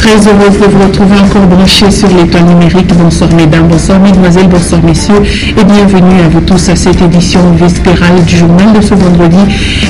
Très heureux de vous retrouver encore branchés sur les plans numériques. Bonsoir mesdames, bonsoir mesdemoiselles, bonsoir messieurs et bienvenue à vous tous à cette édition vespérale du journal de ce vendredi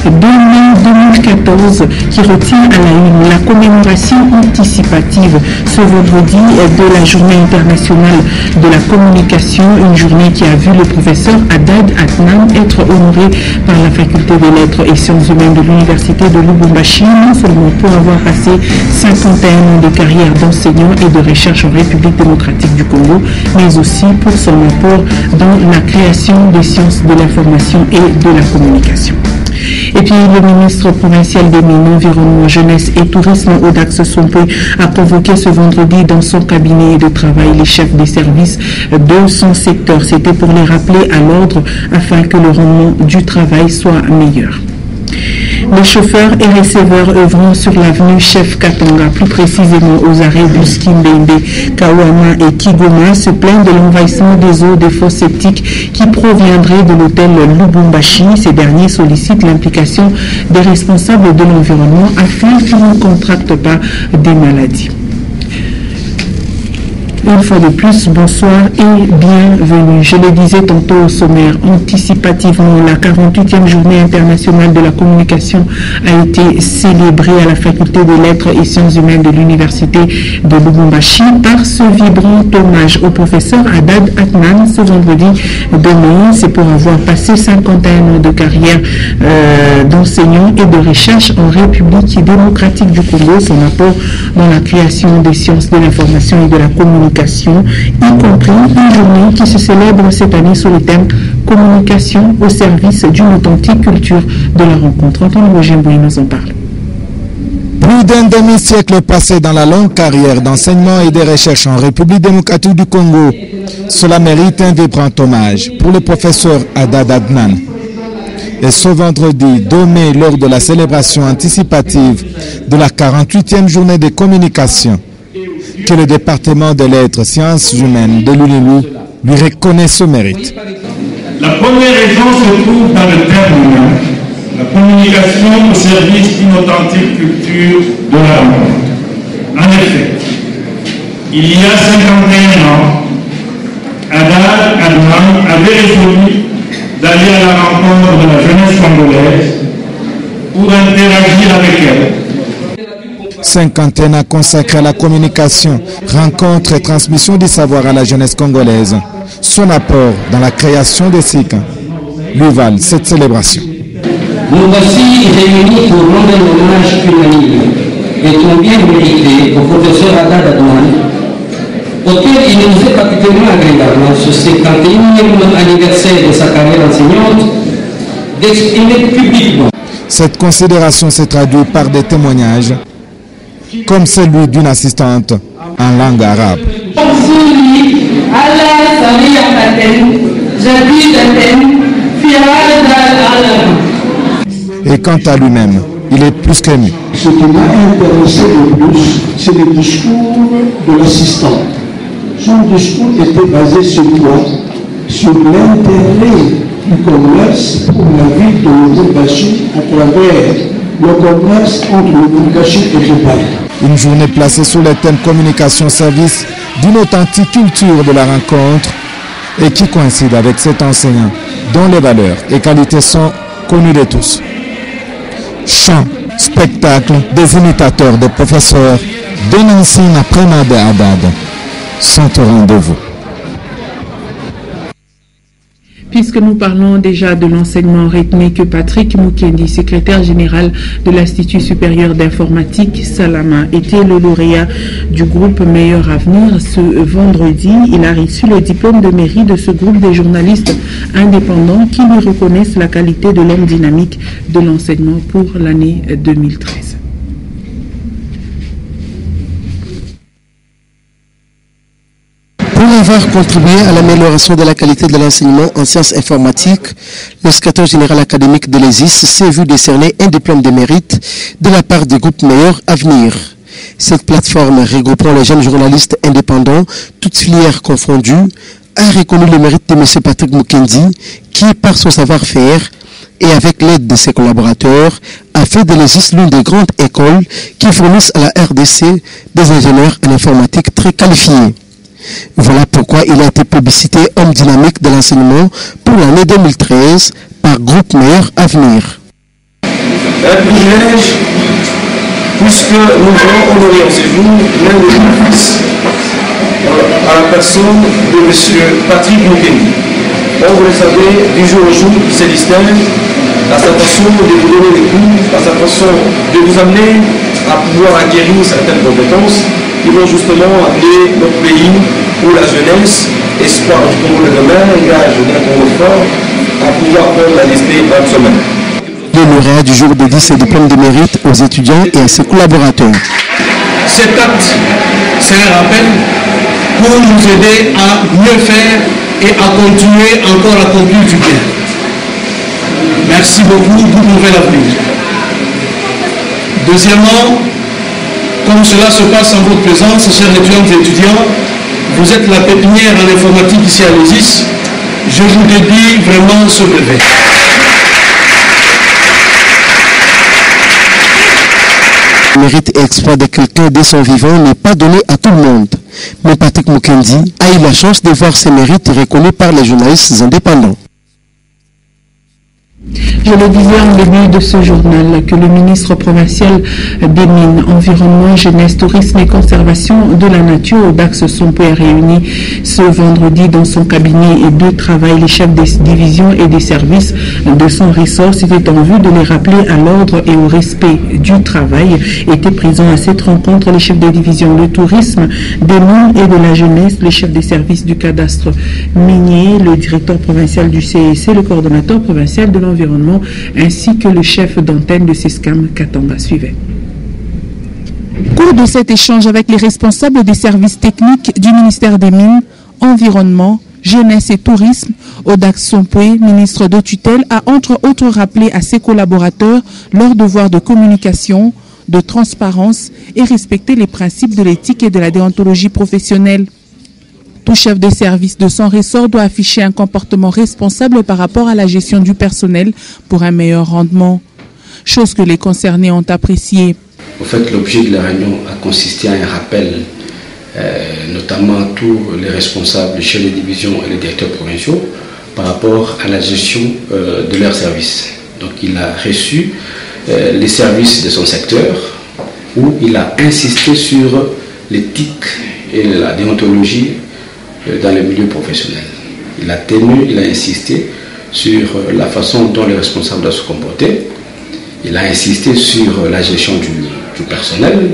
2 mai 2014 qui retient à la une la commémoration anticipative ce vendredi de la journée internationale de la communication, une journée qui a vu le professeur Haddad Adnan être honoré par la faculté des lettres et sciences humaines de l'université de Lubumbashi, non seulement pour avoir passé 51 ans de carrière d'enseignant et de recherche en République démocratique du Congo, mais aussi pour son apport dans la création des sciences de l'information et de la communication. Et puis le ministre provincial des Mines, Environnement, Jeunesse et Tourisme, Audax Sompe, a convoqué ce vendredi dans son cabinet de travail les chefs des services de son secteur. C'était pour les rappeler à l'ordre afin que le rendement du travail soit meilleur. Les chauffeurs et receveurs œuvrant sur l'avenue Chef Katanga, plus précisément aux arrêts Buskimbembe, Kawama et Kigoma, se plaignent de l'envahissement des eaux des fosses septiques qui proviendraient de l'hôtel Lubumbashi. Ces derniers sollicitent l'implication des responsables de l'environnement afin qu'ils ne contractent pas des maladies. Une fois de plus, bonsoir et bienvenue. Je le disais tantôt au sommaire, anticipativement, la 48e journée internationale de la communication a été célébrée à la faculté des lettres et sciences humaines de l'université de Lubumbashi par ce vibrant hommage au professeur Haddad Adnan ce vendredi 2 mai. C'est pour avoir passé 51 ans de carrière d'enseignant et de recherche en République démocratique du Congo, son apport dans la création des sciences de l'information et de la communication, y compris une journée qui se célèbre cette année sous le thème communication au service d'une authentique culture de la rencontre. Antoine Roger-Bouy nous en parle. Plus d'un demi-siècle passé dans la longue carrière d'enseignement et de recherche en République démocratique du Congo, cela mérite un vibrant hommage pour le professeur Haddad Adnan. Et ce vendredi 2 mai, lors de la célébration anticipative de la 48e journée de communication, que le département des lettres sciences humaines de l'UNILU lui reconnaît ce mérite. La première raison se trouve dans le terme humain, la communication au service d'une authentique culture de la rencontre. En effet, il y a 51 ans, Haddad Adnan avait résolu d'aller à la rencontre de la jeunesse congolaise pour interagir avec elle. 51 ans consacrés à la communication, rencontre et transmission du savoir à la jeunesse congolaise. Son apport dans la création des cycles lui valent cette célébration. Nous voici réunis pour rendre un hommage unanime et ton bien mérité au professeur Haddad Adnan, auquel il nous est particulièrement agréable, ce 51e anniversaire de sa carrière enseignante, d'exprimer publiquement. Cette considération s'est traduite par des témoignages comme celui d'une assistante en langue arabe. Et quant à lui-même, il est plus qu'ému. Ce qui m'a intéressé le plus, c'est le discours de l'assistante. Son discours était basé sur quoi? Sur l'intérêt du commerce pour la ville de Lubumbashi à travers le commerce entre Lubumbashi et Dubaï. Une journée placée sous le thème communication service d'une authentique culture de la rencontre et qui coïncide avec cet enseignant dont les valeurs et qualités sont connues de tous. Chant, spectacle, des imitateurs, des professeurs, de Nancy après Haddad sont au rendez-vous. Puisque nous parlons déjà de l'enseignement rythmique, Patrick Mukendi, secrétaire général de l'Institut supérieur d'informatique Salama, était le lauréat du groupe Meilleur Avenir ce vendredi. Il a reçu le diplôme de mairie de ce groupe de journalistes indépendants qui lui reconnaissent la qualité de l'homme dynamique de l'enseignement pour l'année 2013. Pour avoir contribué à l'amélioration de la qualité de l'enseignement en sciences informatiques, le secrétaire général académique de l'ESIS s'est vu décerner un diplôme de mérite de la part du groupe Meilleur Avenir. Cette plateforme regroupant les jeunes journalistes indépendants, toutes filières confondues, a reconnu le mérite de M. Patrick Mukendi, qui, par son savoir-faire et avec l'aide de ses collaborateurs, a fait de l'ESIS l'une des grandes écoles qui fournissent à la RDC des ingénieurs en informatique très qualifiés. Voilà pourquoi il a été publicité homme dynamique de l'enseignement pour l'année 2013 par Groupe Meilleur Avenir. Un privilège, puisque nous voulons honorer en ces jours l'un de nos fils à la personne de M. Patrick Mukeni. Comme vous le savez, du jour au jour, il se distingue à sa façon de vous donner des cours, à sa façon de vous amener à pouvoir acquérir certaines compétences qui vont justement amener notre pays ou la jeunesse, espoir du Congo de demain, gage d'un Congo fort, à pouvoir prendre la destinée en semaine. Le lauréat du jour dédie ses diplômes de mérite aux étudiants et à ses collaborateurs. Cet acte, c'est un rappel pour nous aider à mieux faire et à continuer encore à accomplir du bien. Merci beaucoup, bon nouvel avenir. Deuxièmement, comme cela se passe en votre présence, chers étudiantes et étudiants, vous êtes la pépinière en informatique ici à l'ESIS. Je vous dédie vraiment ce brevet. Le mérite et exploit de quelqu'un dès son vivant n'est pas donné à tout le monde. Mais Patrick Mukeni a eu la chance de voir ses mérites reconnus par les journalistes indépendants. Je le disais en début de ce journal que le ministre provincial des Mines, Environnement, Jeunesse, Tourisme et Conservation de la Nature, Audax Sompo, a réuni ce vendredi dans son cabinet de travail les chefs des divisions et des services de son ressort. C'était en vue de les rappeler à l'ordre et au respect du travail. Étaient présents à cette rencontre les chefs des divisions de tourisme, des mines et de la jeunesse, les chefs des services du cadastre minier, le directeur provincial du CEC, le coordonnateur provincial de l'environnement, ainsi que le chef d'antenne de Sescam, Katanga, suivait. Au cours de cet échange avec les responsables des services techniques du ministère des Mines, Environnement, Jeunesse et Tourisme, Audax Sompo, ministre de tutelle, a entre autres rappelé à ses collaborateurs leur devoir de communication, de transparence et respecter les principes de l'éthique et de la déontologie professionnelle. Tout chef de service de son ressort doit afficher un comportement responsable par rapport à la gestion du personnel pour un meilleur rendement, chose que les concernés ont appréciée. En fait, l'objet de la réunion a consisté à un rappel, notamment à tous les responsables, les chefs de division et les directeurs provinciaux, par rapport à la gestion de leurs services. Donc il a reçu les services de son secteur, où il a insisté sur l'éthique et la déontologie dans le milieu professionnel. Il a insisté sur la façon dont les responsables doivent se comporter. Il a insisté sur la gestion du personnel.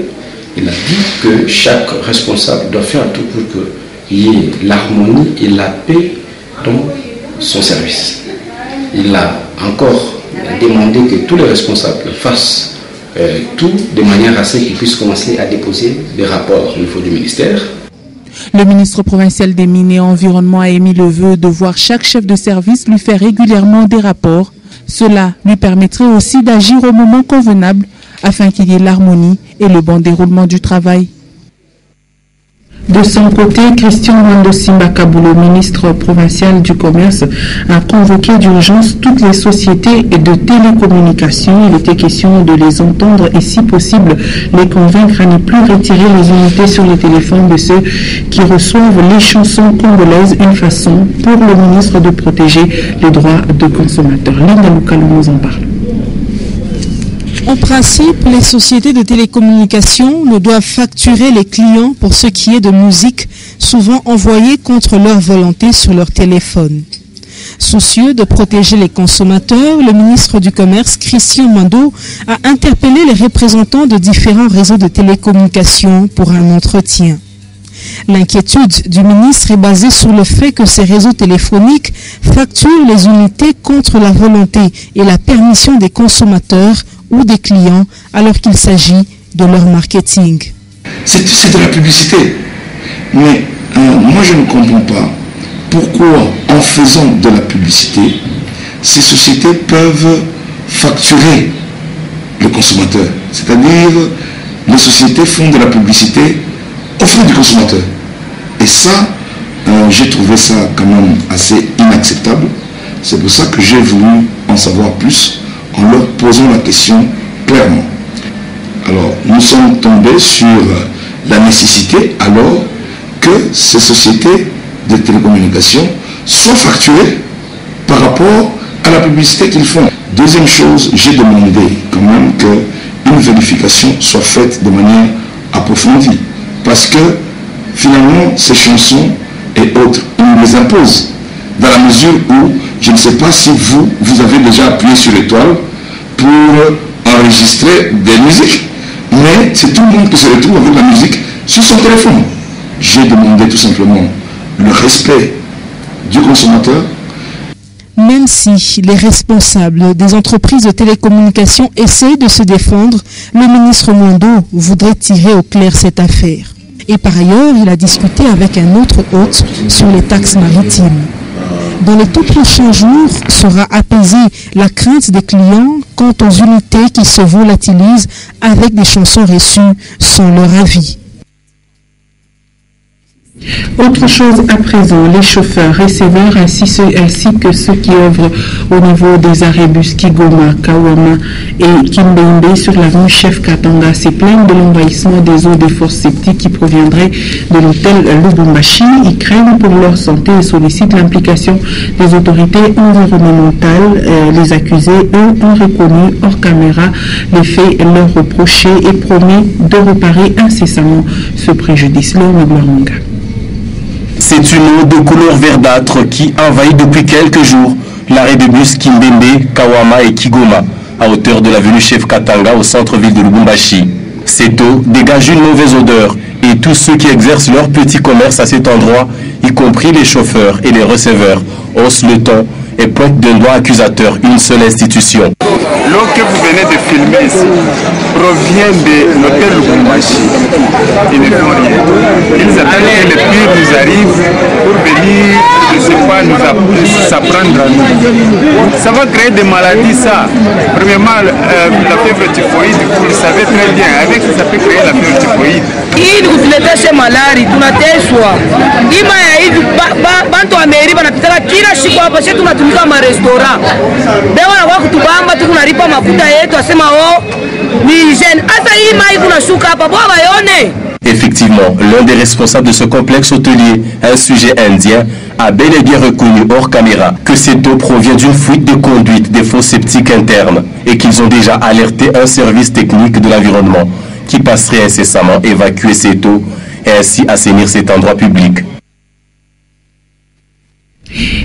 Il a dit que chaque responsable doit faire tout pour qu'il y ait l'harmonie et la paix dans son service. Il a encore demandé que tous les responsables fassent tout de manière à ce qu'ils puissent commencer à déposer des rapports au niveau du ministère. Le ministre provincial des Mines et Environnement a émis le vœu de voir chaque chef de service lui faire régulièrement des rapports. Cela lui permettrait aussi d'agir au moment convenable afin qu'il y ait l'harmonie et le bon déroulement du travail. De son côté, Christian Wando Simba Kabulo, ministre provincial du Commerce, a convoqué d'urgence toutes les sociétés de télécommunications. Il était question de les entendre et, si possible, les convaincre à ne plus retirer les unités sur les téléphones de ceux qui reçoivent les chansons congolaises, une façon pour le ministre de protéger les droits de consommateurs. Linda Lukalou nous en parle. En principe, les sociétés de télécommunications ne doivent facturer les clients pour ce qui est de musique, souvent envoyée contre leur volonté sur leur téléphone. Soucieux de protéger les consommateurs, le ministre du Commerce, Christian Wando, a interpellé les représentants de différents réseaux de télécommunications pour un entretien. L'inquiétude du ministre est basée sur le fait que ces réseaux téléphoniques facturent les unités contre la volonté et la permission des consommateurs ou des clients alors qu'il s'agit de leur marketing. C'est de la publicité. Mais moi je ne comprends pas pourquoi en faisant de la publicité, ces sociétés peuvent facturer le consommateur. C'est-à-dire les sociétés font de la publicité au frais du consommateur. Et ça, j'ai trouvé ça quand même assez inacceptable C'est pour ça que j'ai voulu en savoir plus en leur posant la question clairement. Alors, nous sommes tombés sur la nécessité alors que ces sociétés de télécommunications soient facturées par rapport à la publicité qu'ils font. Deuxième chose, j'ai demandé quand même qu'une vérification soit faite de manière approfondie. Parce que finalement, ces chansons et autres, on les impose. Dans la mesure où, je ne sais pas si vous avez déjà appuyé sur l'étoile pour enregistrer des musiques. Mais c'est tout le monde qui se retrouve avec la musique sur son téléphone. J'ai demandé tout simplement le respect du consommateur. Même si les responsables des entreprises de télécommunications essayent de se défendre, le ministre Mondo voudrait tirer au clair cette affaire. Et par ailleurs, il a discuté avec un autre hôte sur les taxes maritimes. Dans les tout prochains jours, sera apaisée la crainte des clients quant aux unités qui se volatilisent avec des chansons reçues sans leur avis. Autre chose à présent, les chauffeurs, receveurs ainsi que ceux qui œuvrent au niveau des arrêts bus Kigoma, Kawama et Kimbembe sur l'avenue Chef Katanga se plaignent de l'envahissement des eaux des fosses septiques qui proviendraient de l'hôtel Lubumbashi. Ils craignent pour leur santé et sollicitent l'implication des autorités environnementales. Les accusés, eux, ont reconnu hors caméra les faits leur reprochés et promis de réparer incessamment ce préjudice. C'est une eau de couleur verdâtre qui envahit depuis quelques jours l'arrêt de bus Kimbembe, Kawama et Kigoma, à hauteur de l'avenue Chef Katanga au centre-ville de Lubumbashi. Cette eau dégage une mauvaise odeur et tous ceux qui exercent leur petit commerce à cet endroit, y compris les chauffeurs et les receveurs, haussent le ton et pointent d'un doigt accusateur une seule institution. L'eau que vous venez de filmer ici provient de l'hôtel Lubumbashi. Ils ne font rien. Ils attendent que le pire nous arrive pour venir, je ne sais pas, s'apprendre à nous. Ça va créer des maladies, ça. Premièrement, la fièvre typhoïde, vous le savez très bien. Avec ça peut créer la fièvre typhoïde. Ili kutuletea malari tunateswa. Ima ya hivi bantu wa meri banapitaka kila siku hapa sisi tunatumika ma restaurant. Leo wanakuwa kutubamba tu tunalipa mafuta yetu asema ni hygiène. Hata hii mai tunashuka hapa bwa bayone. Effectivement, l'un des responsables de ce complexe hôtelier, un sujet indien, a bel et bien reconnu hors caméra que cette eau provient d'une fuite de conduite des fosses septiques internes et qu'ils ont déjà alerté un service technique de l'environnement qui passerait incessamment évacuer cette eau et ainsi assainir cet endroit public.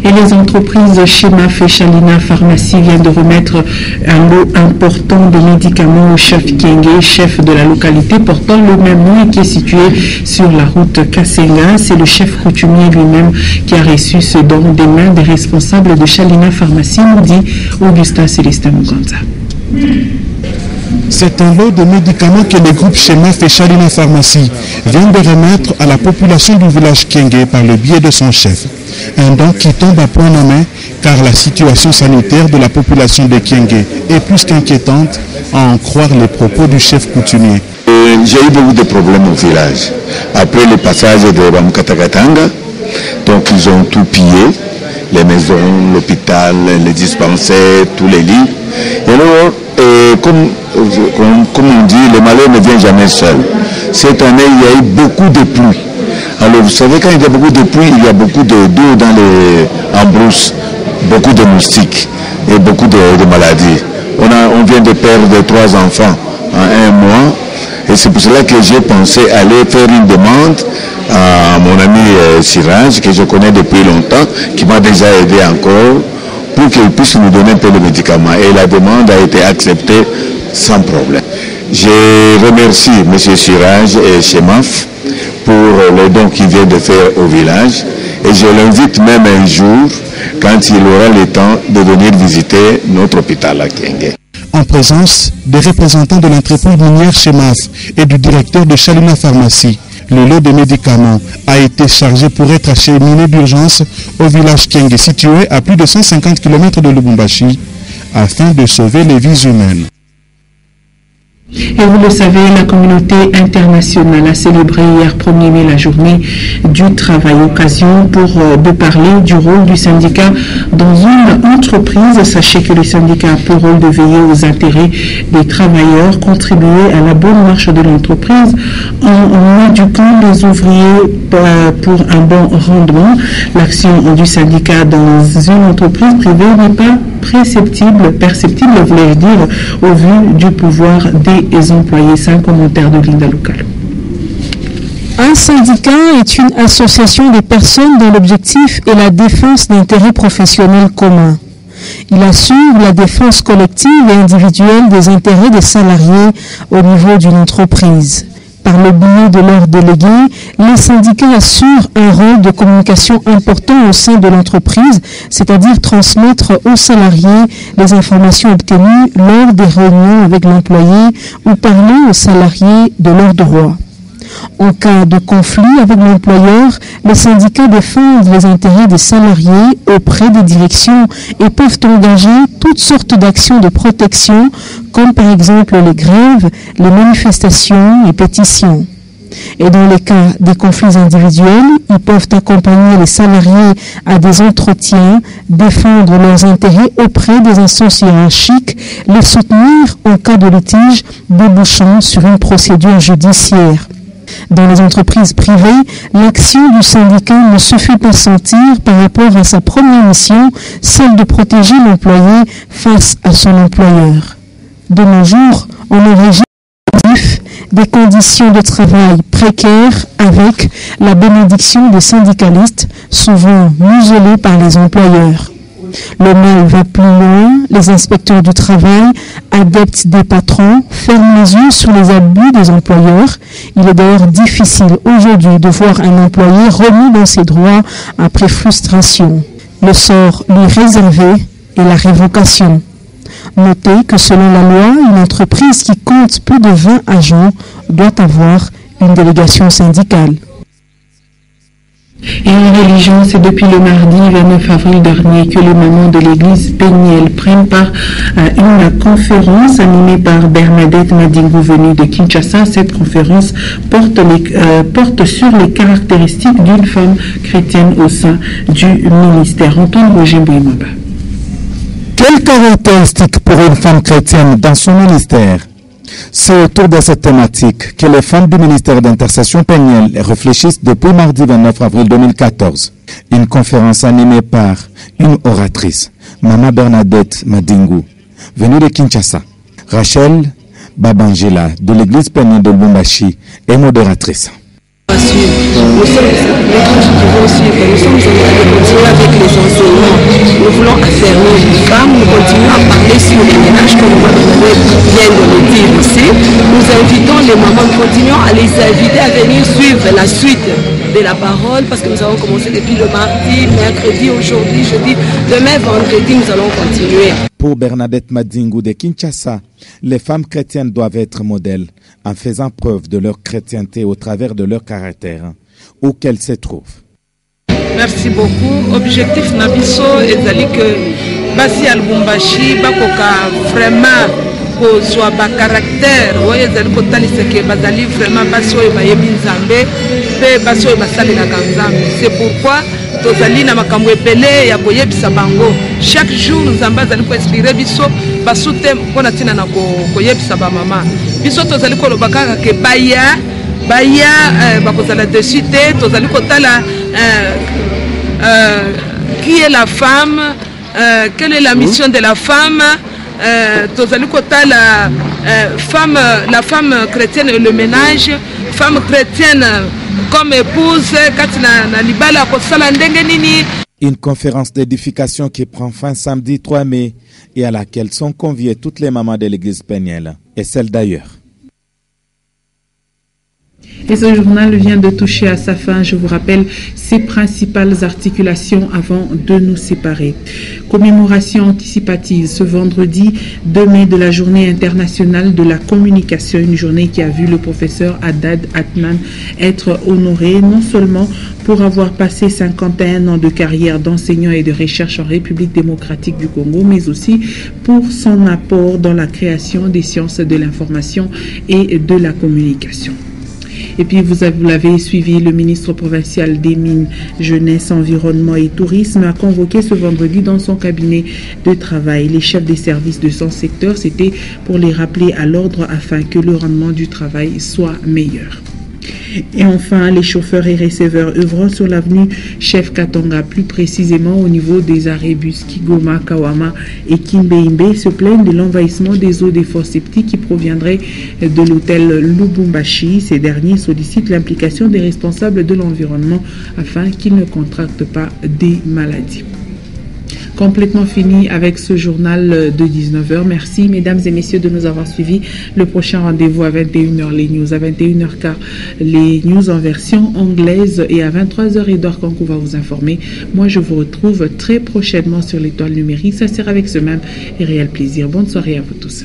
Et les entreprises Chemaf et Shalina Pharmacie viennent de remettre un lot important de médicaments au chef Kienge, chef de la localité portant le même nom et qui est situé sur la route Kassenga. C'est le chef coutumier lui-même qui a reçu ce don des mains des responsables de Shalina Pharmacie, nous dit Augustin Célestin Muganza. C'est un lot de médicaments que le groupe Chemaf et Shalina Pharmacie vient de remettre à la population du village Kienge par le biais de son chef. Un don qui tombe à point nommé car la situation sanitaire de la population de Kienge est plus qu'inquiétante à en croire les propos du chef coutumier. J'ai eu beaucoup de problèmes au village. Après le passage de Bamkatakatanga, donc ils ont tout pillé, les maisons, l'hôpital, les dispensaires, tous les lits. Et alors, comme on dit, le malheur ne vient jamais seul. Cette année, il y a eu beaucoup de pluie. Alors, vous savez, quand il y a beaucoup de pluie, il y a beaucoup d'eau en brousse, beaucoup de moustiques et beaucoup de maladies. On vient de perdre 3 enfants en 1 mois. Et c'est pour cela que j'ai pensé aller faire une demande à mon ami Siraj, que je connais depuis longtemps, qui m'a déjà aidé encore, pour qu'il puisse nous donner un peu de médicaments. Et la demande a été acceptée sans problème. Je remercie M. Siraj et Chemaf pour le don qu'il vient de faire au village. Et je l'invite même un jour, quand il aura le temps, de venir visiter notre hôpital à Kienge. En présence des représentants de l'entreprise minière Chemaf et du directeur de Shalina Pharmacie, le lot de médicaments a été chargé pour être acheminé d'urgence au village Kienge, situé à plus de 150 km de Lubumbashi, afin de sauver les vies humaines. Et vous le savez, la communauté internationale a célébré hier 1er mai la journée du travail. Occasion de parler du rôle du syndicat dans une entreprise. Sachez que le syndicat a pour rôle de veiller aux intérêts des travailleurs, contribuer à la bonne marche de l'entreprise en éduquant les ouvriers pour un bon rendement. L'action du syndicat dans une entreprise privée n'est pas perceptible, voulais-je dire, au vu du pouvoir des employés. C'est un commentaire de Linda Local. Un syndicat est une association de personnes dont l'objectif est la défense d'intérêts professionnels communs. Il assure la défense collective et individuelle des intérêts des salariés au niveau d'une entreprise. Par le biais de leurs délégués, les syndicats assurent un rôle de communication important au sein de l'entreprise, c'est-à-dire transmettre aux salariés les informations obtenues lors des réunions avec l'employé ou parler aux salariés de leurs droits. En cas de conflit avec l'employeur, les syndicats défendent les intérêts des salariés auprès des directions et peuvent engager toutes sortes d'actions de protection, comme par exemple les grèves, les manifestations et pétitions. Et dans les cas des conflits individuels, ils peuvent accompagner les salariés à des entretiens, défendre leurs intérêts auprès des instances hiérarchiques, les soutenir en cas de litige débouchant sur une procédure judiciaire. Dans les entreprises privées, l'action du syndicat ne se fait pas sentir par rapport à sa première mission, celle de protéger l'employé face à son employeur. De nos jours, on enregistre des conditions de travail précaires avec la bénédiction des syndicalistes, souvent muselés par les employeurs. Le mal va plus loin, les inspecteurs du travail, adeptes des patrons, ferment les yeux sur les abus des employeurs. Il est d'ailleurs difficile aujourd'hui de voir un employé remis dans ses droits après frustration. Le sort lui réservé est la révocation. Notez que selon la loi, une entreprise qui compte plus de 20 agents doit avoir une délégation syndicale. Et en religion, c'est depuis le mardi 29 avril dernier que les mamans de l'église Péniel prennent part à une conférence animée par Bernadette Madingo venue de Kinshasa. Cette conférence porte sur les caractéristiques d'une femme chrétienne au sein du ministère. Antoine Roger Mbouimaba. Quelles caractéristiques pour une femme chrétienne dans son ministère? C'est autour de cette thématique que les femmes du ministère d'intercession Péniel réfléchissent depuis mardi 29 avril 2014. Une conférence animée par une oratrice, Mama Bernadette Madingu, venue de Kinshasa. Rachel Babangela, de l'église Péniel de Lubumbashi, est modératrice. Nous sommes avec les enseignants. Nous voulons affirmer les femmes, nous continuons à parler sur les ménages comme Marie vient de le dire ici. Nous invitons les mamans, nous continuons à les inviter à venir suivre la suite de la parole parce que nous avons commencé depuis le mardi, mercredi, aujourd'hui, jeudi, demain, vendredi, nous allons continuer. Pour Bernadette Madingu de Kinshasa, les femmes chrétiennes doivent être modèles en faisant preuve de leur chrétienté au travers de leur caractère, où qu'elles se trouvent. Merci beaucoup. Objectif Nabiso est que Basi à Lubumbashi, Bakoka vraiment kozwa ba caractère, oyo ezali kotalisa ke bazali vraiment basi oyo bayebi Nzambe pe basi oyo basalelaka Nzambe. C'est pourquoi tozali na makambo epele ya koyebisa bango. Chaque jour Nzambe azali ko inspirer biso basute mpona tina na koyebisa ba mama. Biso tozali koloba kaka ke baya bakozala dessus te, tozali kotala qui est la femme, quelle est la mission de la femme. Tozali kota la femme chrétienne et le ménage, femme chrétienne comme épouse, katina na libala kosala ndenge nini. Une conférence d'édification qui prend fin samedi 3 mai et à laquelle sont conviées toutes les mamans de l'église Péniel et celles d'ailleurs. Et ce journal vient de toucher à sa fin. Je vous rappelle ses principales articulations avant de nous séparer. Commémoration anticipative ce vendredi 2 mai de la journée internationale de la communication, une journée qui a vu le professeur Haddad Adnan être honoré non seulement pour avoir passé 51 ans de carrière d'enseignant et de recherche en République démocratique du Congo, mais aussi pour son apport dans la création des sciences de l'information et de la communication. Et puis vous l'avez suivi, le ministre provincial des Mines, Jeunesse, Environnement et Tourisme a convoqué ce vendredi dans son cabinet de travail les chefs des services de son secteur. C'était pour les rappeler à l'ordre afin que le rendement du travail soit meilleur. Et enfin, les chauffeurs et receveurs œuvrant sur l'avenue Chef Katanga, plus précisément au niveau des arrêts bus Kigoma, Kawama et Kimbeimbe, se plaignent de l'envahissement des eaux des fosses septiques qui proviendraient de l'hôtel Lubumbashi. Ces derniers sollicitent l'implication des responsables de l'environnement afin qu'ils ne contractent pas des maladies. Complètement fini avec ce journal de 19h. Merci mesdames et messieurs de nous avoir suivis. Le prochain rendez-vous à 21h les news, à 21h15 les news en version anglaise et à 23h Edouard Kankou va vous informer. Moi je vous retrouve très prochainement sur l'étoile numérique. Ça sera avec ce même et réel plaisir. Bonne soirée à vous tous.